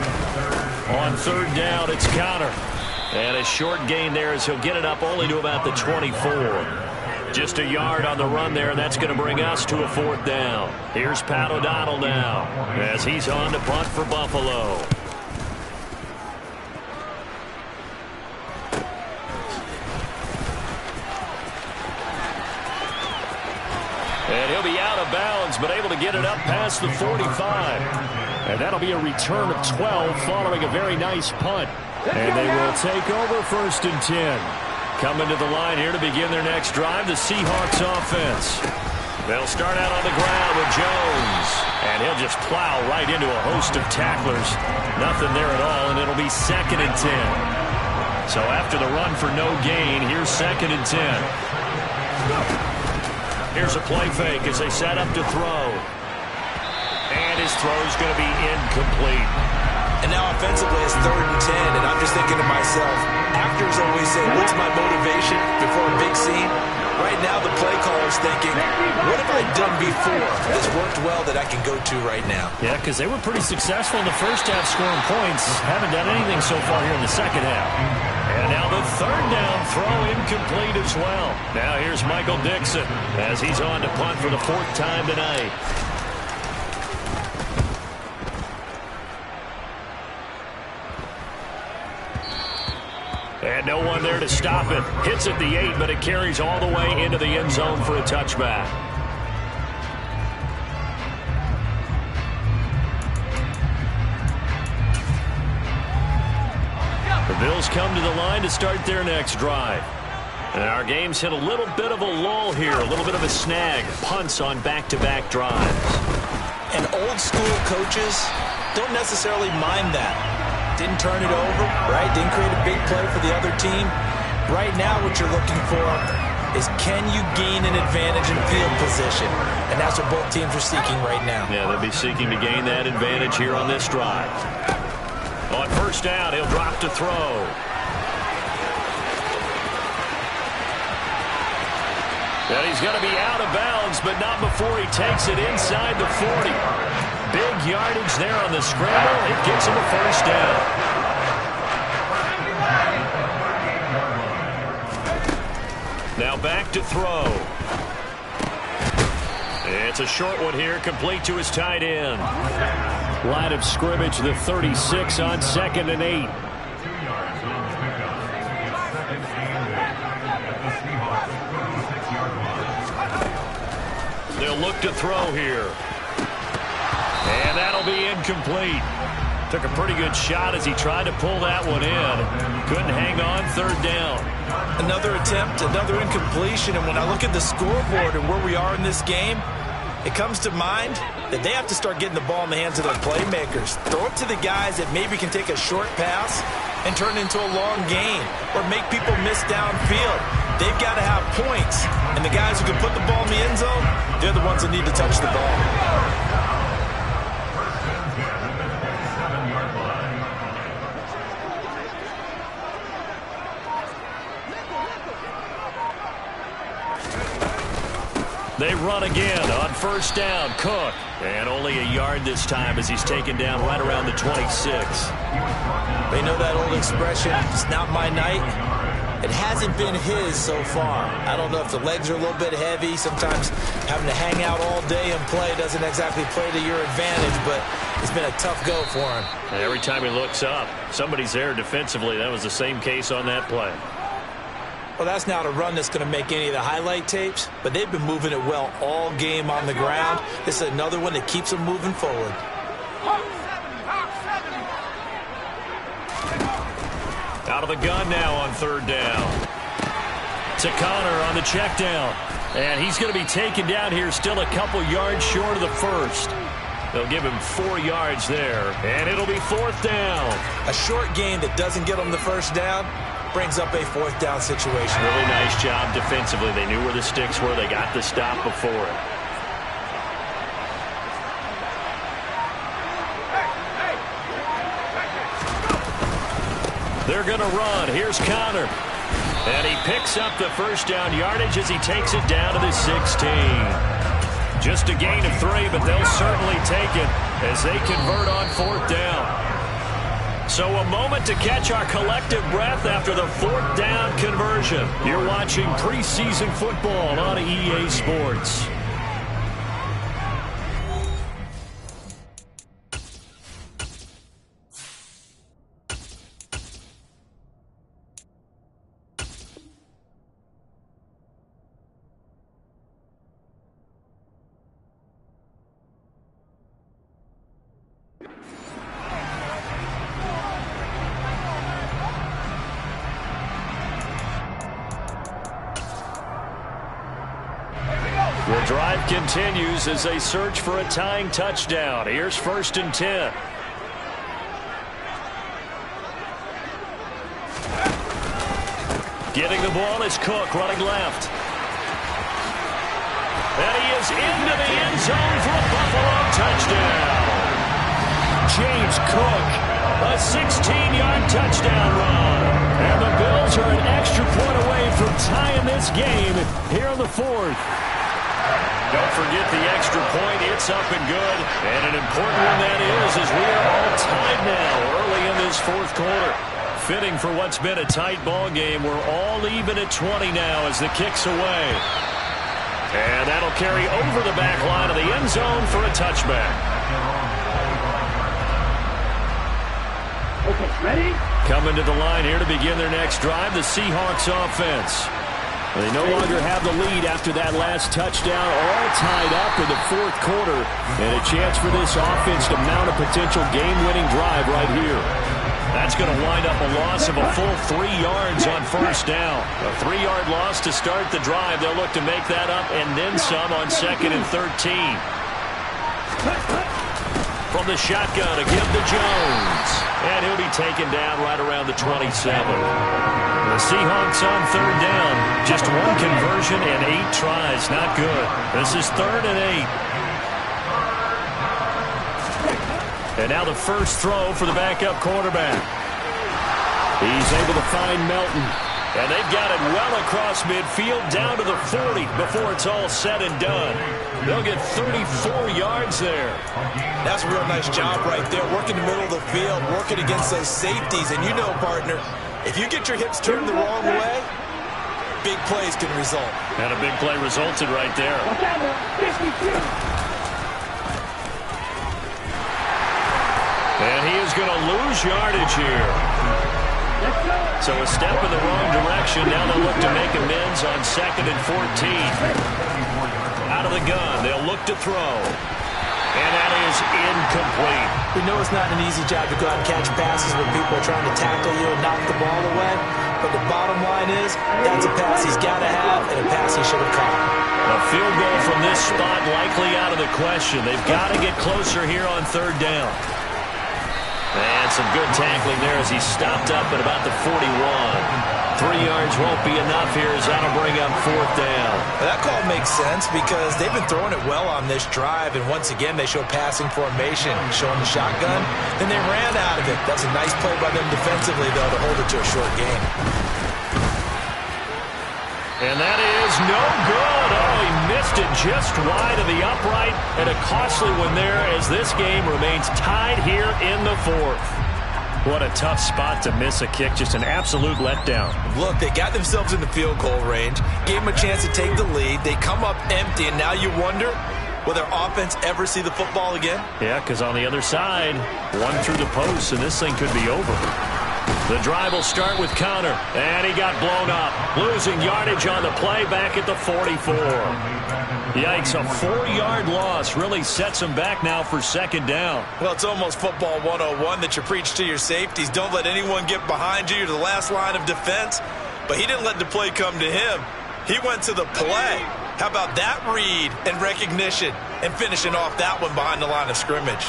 On 3rd down, it's Connor. And a short gain there as he'll get it up only to about the 24. Just a yard on the run there, and that's going to bring us to a 4th down. Here's Pat O'Donnell now as he's on to punt for Buffalo. And he'll be out of bounds, but able to get it up past the 45. And that'll be a return of 12 following a very nice punt. And they will take over 1st and 10. Coming to the line here to begin their next drive, the Seahawks offense. They'll start out on the ground with Jones. And he'll just plow right into a host of tacklers. Nothing there at all, and it'll be 2nd and 10. So after the run for no gain, here's 2nd and 10. Here's a play fake as they set up to throw. And his throw's going to be incomplete. And now offensively it's 3rd and 10, and I'm just thinking to myself, actors always say, what's my motivation before a big scene? Right now the play caller's thinking, what have I done before that's worked well that I can go to right now? Yeah, because they were pretty successful in the first half scoring points. Haven't done anything so far here in the second half. And now the 3rd down throw incomplete as well. Now here's Michael Dixon as he's on to punt for the 4th time tonight. And no one there to stop it. Hits at the 8, but it carries all the way into the end zone for a touchback. The Bills come to the line to start their next drive. And our game's hit a little bit of a lull here, a little bit of a snag. Punts on back-to-back drives. And old school coaches don't necessarily mind that. Didn't turn it over, right? Didn't create a big play for the other team. Right now what you're looking for is can you gain an advantage in field position? And that's what both teams are seeking right now. Yeah, they'll be seeking to gain that advantage here on this drive. On 1st down, he'll drop to throw. And he's going to be out of bounds, but not before he takes it inside the 40. Big yardage there on the scramble. It gets him a 1st down. Now back to throw. It's a short one here, complete to his tight end. Line of scrimmage, the 36 on 2nd and 8. They'll look to throw here. And that'll be incomplete. Took a pretty good shot as he tried to pull that one in. Couldn't hang on, 3rd down. Another attempt, another incompletion. And when I look at the scoreboard and where we are in this game, it comes to mind that they have to start getting the ball in the hands of their playmakers. Throw it to the guys that maybe can take a short pass and turn it into a long gain or make people miss downfield. They've got to have points. And the guys who can put the ball in the end zone, they're the ones that need to touch the ball. They run again on 1st down. Cook. And only a yard this time as he's taken down right around the 26. They know that old expression, it's not my night. It hasn't been his so far. I don't know if the legs are a little bit heavy. Sometimes having to hang out all day and play doesn't exactly play to your advantage, but it's been a tough go for him. And every time he looks up, somebody's there defensively. That was the same case on that play. Well, that's not a run that's going to make any of the highlight tapes, but they've been moving it well all game on the ground. This is another one that keeps them moving forward. Out of the gun now on third down. To Connor on the check down. And he's going to be taken down here, still a couple yards short of the first. They'll give him 4 yards there, and it'll be fourth down. A short gain that doesn't get them the first down brings up a fourth down situation. Really nice job defensively. They knew where the sticks were. They got the stop before it. They're going to run. Here's Connor. And he picks up the first down yardage as he takes it down to the 16. Just a gain of 3, but they'll certainly take it as they convert on fourth down. So a moment to catch our collective breath after the fourth down conversion. You're watching preseason football on EA Sports. The drive continues as they search for a tying touchdown. Here's 1st and 10. Getting the ball is Cook running left. And he is into the end zone for a Buffalo touchdown. James Cook, a 16-yard touchdown run. And the Bills are an extra point away from tying this game here in the fourth. Don't forget the extra point. It's up and good. And an important one that is, as we are all tied now early in this fourth quarter. Fitting for what's been a tight ball game. We're all even at 20 now as the kick's away. And that'll carry over the back line of the end zone for a touchback. Okay, ready? Coming to the line here to begin their next drive, the Seahawks offense. They no longer have the lead after that last touchdown, all tied up in the fourth quarter, and a chance for this offense to mount a potential game-winning drive right here. That's going to wind up a loss of a full 3 yards on first down. A 3-yard loss to start the drive. They'll look to make that up and then some on 2nd and 13. From the shotgun to give to Jones. And he'll be taken down right around the 27. The Seahawks on third down. Just 1 conversion and 8 tries. Not good. This is 3rd and 8. And now the first throw for the backup quarterback. He's able to find Melton. And they've got it well across midfield down to the 40 before it's all said and done. They'll get 34 yards there. That's a real nice job right there. Working the middle of the field, working against those safeties. And you know, partner, if you get your hips turned the wrong way, big plays can result. And a big play resulted right there. And he is going to lose yardage here. So a step in the wrong direction. Now they'll look to make amends on 2nd and 14. Out of the gun, they'll look to throw. And that is incomplete. We know it's not an easy job to go out and catch passes when people are trying to tackle you and knock the ball away. But the bottom line is, that's a pass he's got to have and a pass he should have caught. A field goal from this spot likely out of the question. They've got to get closer here on third down. And some good tackling there as he stopped up at about the 41. 3 yards won't be enough here as that'll bring up fourth down. That call makes sense because they've been throwing it well on this drive, and once again they show passing formation, showing the shotgun. Then they ran out of it. That's a nice play by them defensively, though, to hold it to a short game. And that is no good. Oh, he missed it just wide of the upright, and a costly one there as this game remains tied here in the fourth. What a tough spot to miss a kick. Just an absolute letdown. Look, they got themselves in the field goal range, gave them a chance to take the lead. They come up empty, and now you wonder, will their offense ever see the football again? Yeah, because on the other side, one through the post, and this thing could be over. The drive will start with Connor, and he got blown up. Losing yardage on the play back at the 44. Yikes, a 4-yard loss really sets them back now for second down. Well, it's almost football 101 that you preach to your safeties. Don't let anyone get behind you. You're the last line of defense. But he didn't let the play come to him. He went to the play. How about that read and recognition and finishing off that one behind the line of scrimmage?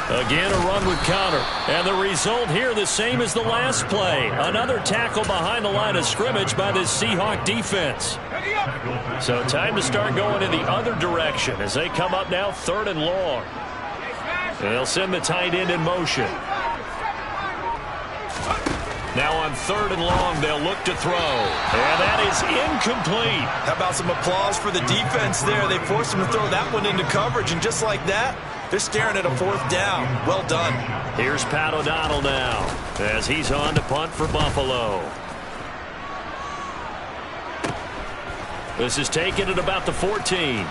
Again, a run with Connor. And the result here the same as the last play. Another tackle behind the line of scrimmage by this Seahawk defense. So time to start going in the other direction as they come up now 3rd and long. And they'll send the tight end in motion. Now on 3rd and long, they'll look to throw. And that is incomplete. How about some applause for the defense there? They forced him to throw that one into coverage, and just like that, they're staring at a 4th down. Well done. Here's Pat O'Donnell now as he's on to punt for Buffalo. This is taken at about the 14.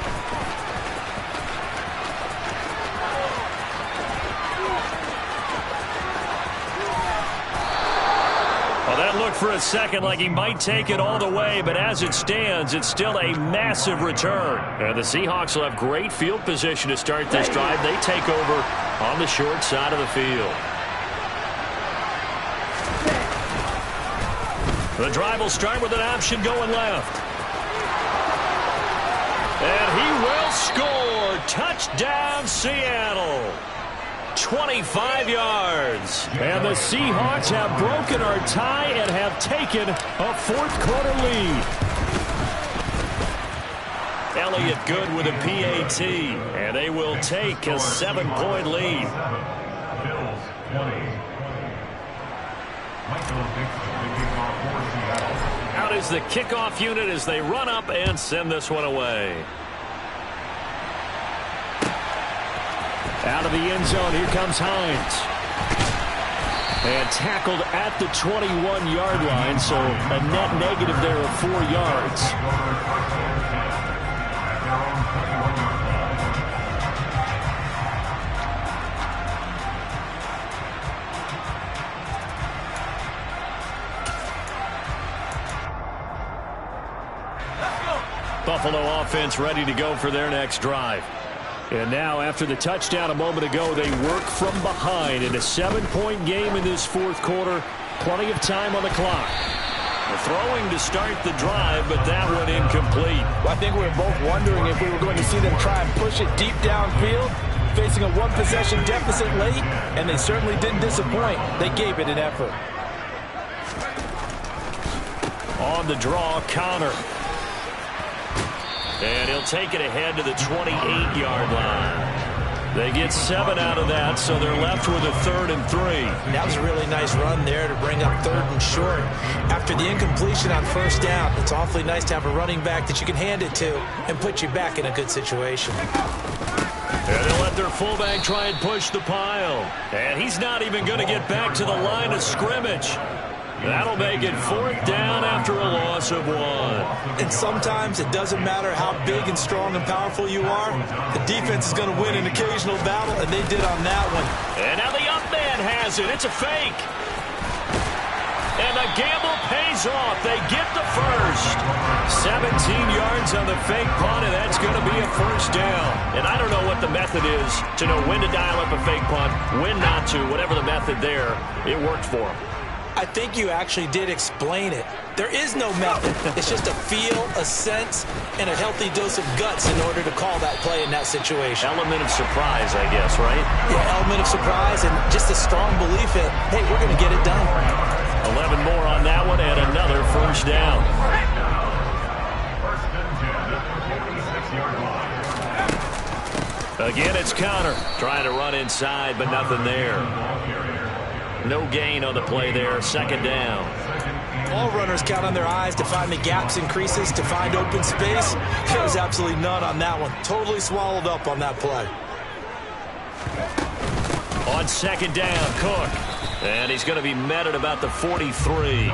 Well, that looked for a second like he might take it all the way, but as it stands, it's still a massive return. And the Seahawks will have great field position to start this drive. They take over on the short side of the field. The drive will start with an option going left. And he will score. Touchdown, Seattle. 25 yards. And the Seahawks have broken our tie and have taken a 4th quarter lead. Elliott good with a PAT. And they will take a 7-point lead. Out is the kickoff unit as they run up and send this one away. Out of the end zone, here comes Hines. And tackled at the 21-yard line, so a net negative there of 4 yards. Buffalo offense ready to go for their next drive. And now, after the touchdown a moment ago, they work from behind in a 7-point game in this 4th quarter. Plenty of time on the clock. The throwing to start the drive, but that one incomplete. Well, I think we were both wondering if we were going to see them try and push it deep downfield, facing a 1-possession deficit late, and they certainly didn't disappoint. They gave it an effort. On the draw, Connor. And he'll take it ahead to the 28-yard line. They get 7 out of that, so they're left with a 3rd and 3. That was a really nice run there to bring up 3rd and short. After the incompletion on 1st down, it's awfully nice to have a running back that you can hand it to and put you back in a good situation. And they'll let their fullback try and push the pile. And he's not even going to get back to the line of scrimmage. That'll make it 4th down after a loss of 1. And sometimes it doesn't matter how big and strong and powerful you are. The defense is going to win an occasional battle, and they did on that one. And now the up man has it. It's a fake. And the gamble pays off. They get the first. 17 yards on the fake punt, and that's going to be a 1st down. And I don't know what the method is to know when to dial up a fake punt, when not to. Whatever the method there, it worked for them. I think you actually did explain it. There is no method. It's just a feel, a sense, and a healthy dose of guts in order to call that play in that situation. Element of surprise, I guess, right? Yeah, element of surprise and just a strong belief in, hey, we're going to get it done. 11 more on that one and another 1st down. Again, it's Connor trying to run inside, but nothing there. No gain on the play there. 2nd down. All runners count on their eyes to find the gaps and creases, to find open space. There was absolutely none on that one. Totally swallowed up on that play. On 2nd down, Cook. And he's going to be met at about the 43.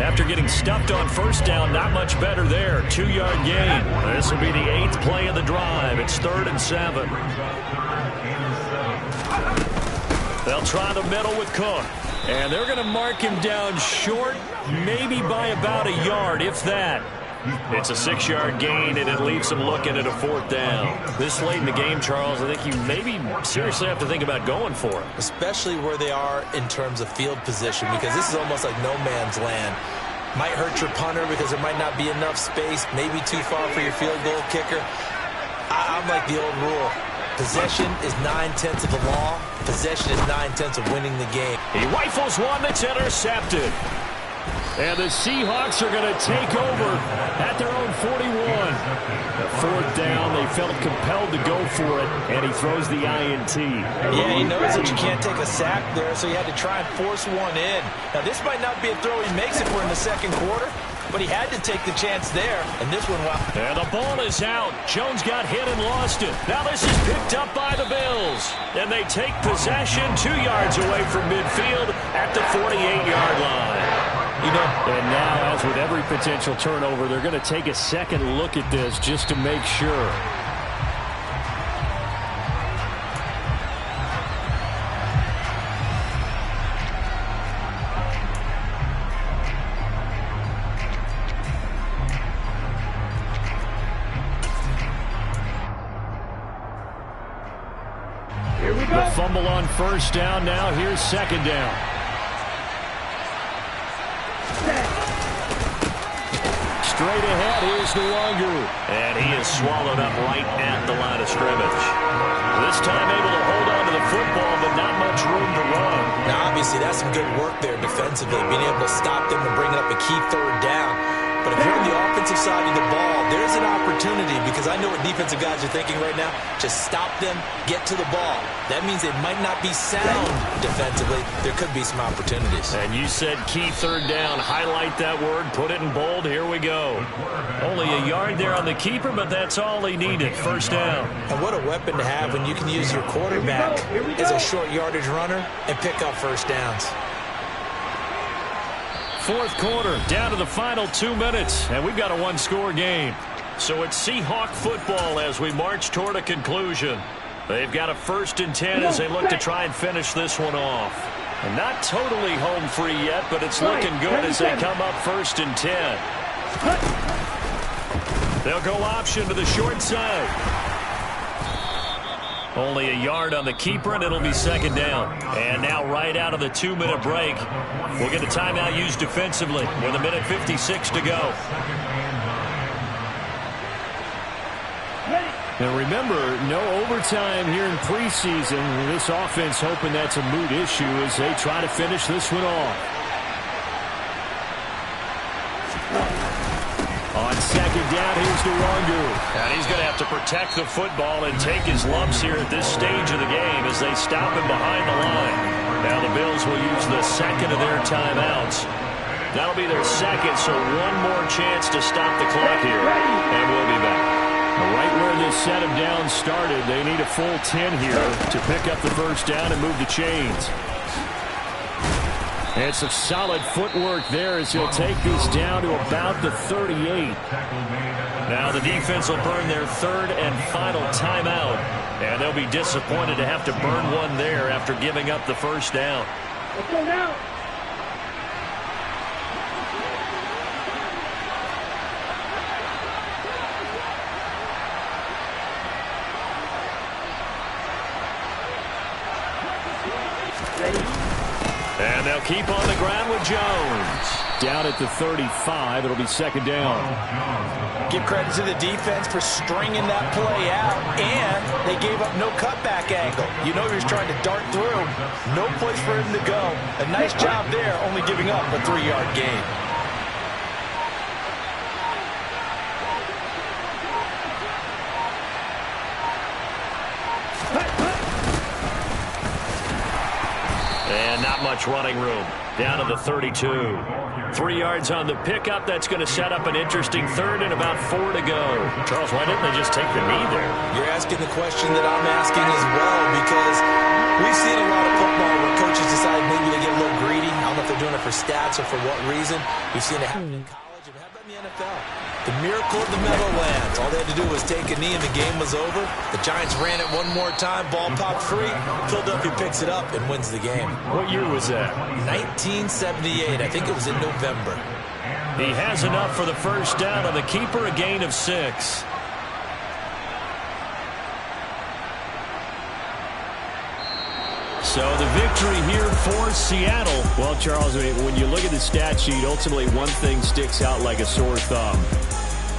After getting stuffed on 1st down, not much better there. 2-yard gain. This will be the 8th play of the drive. It's 3rd and 7. They'll try the middle with Cook. And they're going to mark him down short, maybe by about a yard, if that. It's a 6-yard gain, and it leaves them looking at a 4th down. This late in the game, Charles, I think you maybe seriously have to think about going for it. Especially where they are in terms of field position, because this is almost like no man's land. Might hurt your punter because there might not be enough space, maybe too far for your field goal kicker. I'm like the old rule. Possession is 9/10 of the law. Possession is 9/10 of winning the game. He rifles one that's intercepted. And the Seahawks are going to take over at their own 41. The 4th down, they felt compelled to go for it, and he throws the INT. Yeah, he knows that you can't take a sack there, so he had to try and force one in. Now, this might not be a throw he makes if we're in the 2nd quarter, but he had to take the chance there, and this one, well. And the ball is out. Jones got hit and lost it. Now this is picked up by the Bills. And they take possession 2 yards away from midfield at the 48-yard line. And now, as with every potential turnover, they're going to take a second look at this just to make sure. The fumble on 1st down. Now here's 2nd down. Straight ahead, here's Nwangu. And he is swallowed up right at the line of scrimmage. This time able to hold on to the football, but not much room to run. Now, obviously, that's some good work there defensively, being able to stop them and bring up a key 3rd down. But if you're on the offensive side of the ball, there's an opportunity, because I know what defensive guys are thinking right now. Just stop them, get to the ball. That means they might not be sound defensively. There could be some opportunities. And you said key 3rd down. Highlight that word. Put it in bold. Here we go. Only a yard there on the keeper, but that's all he needed. 1st down. And what a weapon to have when you can use your quarterback as a short yardage runner and pick up 1st downs. 4th quarter, down to the final 2 minutes, and we've got a 1-score game. So it's Seahawk football as we march toward a conclusion. They've got a 1st and 10 as they look to try and finish this one off. And not totally home free yet, but it's looking good as they come up 1st and 10. They'll go option to the short side. Only a yard on the keeper, and it'll be 2nd down. And now right out of the 2-minute break, we'll get a timeout used defensively with 1:56 to go. And remember, no overtime here in preseason. This offense hoping that's a moot issue as they try to finish this one off. On 2nd down, here's Nwangu. And he's going to have to protect the football and take his lumps here at this stage of the game as they stop him behind the line. Now the Bills will use the 2nd of their timeouts. That'll be their 2nd, so one more chance to stop the clock here. And we'll be back. Right where this set of downs started, they need a full 10 here to pick up the 1st down and move the chains. And some solid footwork there as he'll take this down to about the 38. Now the defense will burn their 3rd and final timeout. And they'll be disappointed to have to burn one there after giving up the 1st down. Let's go now. And they'll keep on the ground with Jones. Down at the 35, it'll be 2nd down. Give credit to the defense for stringing that play out, and they gave up no cutback angle. You know he was trying to dart through. No place for him to go. A nice job there, only giving up a 3-yard gain. And not much running room. Down to the 32. 3 yards on the pickup. That's going to set up an interesting 3rd and about 4 to go. Charles, why didn't they just take the knee there? You're asking the question that I'm asking as well, because we've seen a lot of football where coaches decide maybe they get a little greedy. I don't know if they're doing it for stats or for what reason. We've seen it happen in college and happen in the NFL. The miracle of the Meadowlands. All they had to do was take a knee and the game was over. The Giants ran it one more time. Ball popped free. Philadelphia picks it up and wins the game. What year was that? 1978. I think it was in November. He has enough for the first down on the keeper, a gain of 6. So the victory here for Seattle. Well, Charles, when you look at the stat sheet, ultimately one thing sticks out like a sore thumb.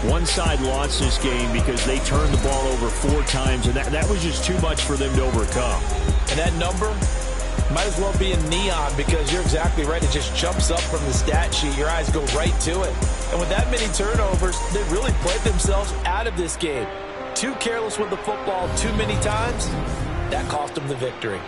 One side lost this game because they turned the ball over 4 times, and that was just too much for them to overcome. And that number might as well be in neon because you're exactly right. It just jumps up from the stat sheet. Your eyes go right to it. And with that many turnovers, they really played themselves out of this game. Too careless with the football too many times. That cost them the victory.